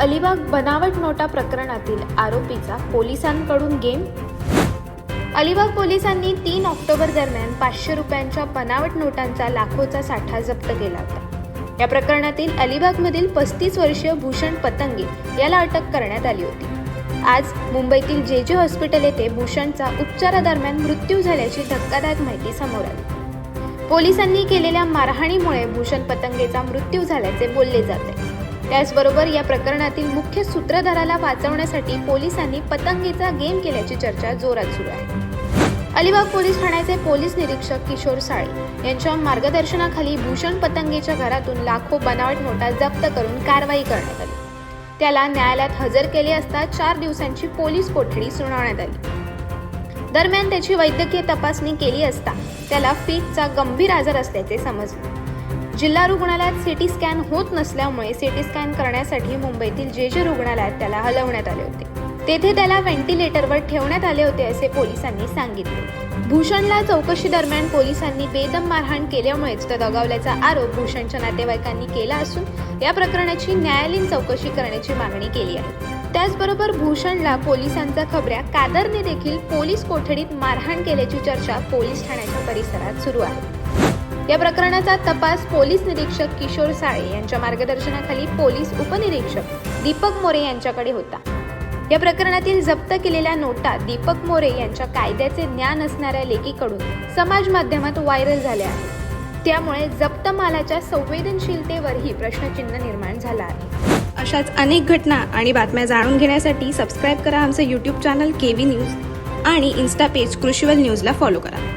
अलिबाग बनावट नोटा प्रकरणातील आरोपीचा पोलिसांकडून गेम. अलिबाग पोलिसांनी 3 ऑक्टोबर दरम्यान 500 रुपयांच्या बनावट नोटांचा लाखोचा साठा जप्त केला होता. या प्रकरणातील अलिबागमधील 35 वर्षीय भूषण पतंगे याला अटक करण्यात आली होती. आज मुंबईतील जे हॉस्पिटल येथे भूषणचा उपचारादरम्यान मृत्यू झाल्याची धक्कादायक माहिती समोर आली. पोलिसांनी केलेल्या मारहाणीमुळे भूषण पतंगेचा मृत्यू झाल्याचे बोलले जाते. त्याचबरोबर या प्रकरणातील मुख्य सूत्रधाराला वाचवण्यासाठी पोलिसांनी पतंगेचा गेम केल्याची चर्चा जोरात सुरू आहे. अलिबाग पोलीस ठाण्याचे पोलीस निरीक्षक किशोर साळे यांच्या मार्गदर्शनाखाली भूषण पतंगेच्या घरातून लाखो बनावट नोटा जप्त करून कारवाई करण्यात आली. त्याला न्यायालयात हजर केले असता 4 दिवसांची पोलीस कोठडी सुनावण्यात आली. दरम्यान त्याची वैद्यकीय तपासणी केली असता त्याला फिटचा गंभीर आजार असल्याचे समजले. जिल्हा रुग्णालयात सीटी स्कॅन होत नसल्यामुळे सीटी स्कॅन करण्यासाठी मुंबईतील जे रुग्णालयात त्याला हलवण्यात आले होते. तेथे त्याला व्हेंटिलेटरवर ठेवण्यात आले होते असे पोलिसांनी सांगितले. भूषणला चौकशी दरम्यान पोलिसांनी बेदम मारहाण केल्यामुळेच तो दगावल्याचा आरोप भूषणच्या नातेवाईकांनी केला असून या प्रकरणाची न्यायालयीन चौकशी करण्याची मागणी केली आहे. त्याचबरोबर भूषणला पोलिसांचा खबऱ्या कादरने देखील पोलीस कोठडीत मारहाण केल्याची चर्चा पोलीस ठाण्याच्या परिसरात सुरू आहे. या प्रकरणाचा तपास पोलीस निरीक्षक किशोर साळे यांच्या मार्गदर्शनाखाली पोलीस उपनिरीक्षक दीपक मोरे यांच्याकडे होता. या प्रकरणातील जप्त केलेल्या नोटा दीपक मोरे यांच्या कायद्याचे ज्ञान असणाऱ्या लेकीकडून समाज माध्यमात व्हायरल झाल्या आहेत. त्यामुळे जप्त मालाच्या संवेदनशीलतेवरही प्रश्नचिन्ह निर्माण झाला आहे. अशाच अनेक घटना आणि बातम्या जाणून घेण्यासाठी सबस्क्राईब करा आमचं YouTube चॅनल KV न्यूज आणि इन्स्टा पेज कृषीवल न्यूजला फॉलो करा.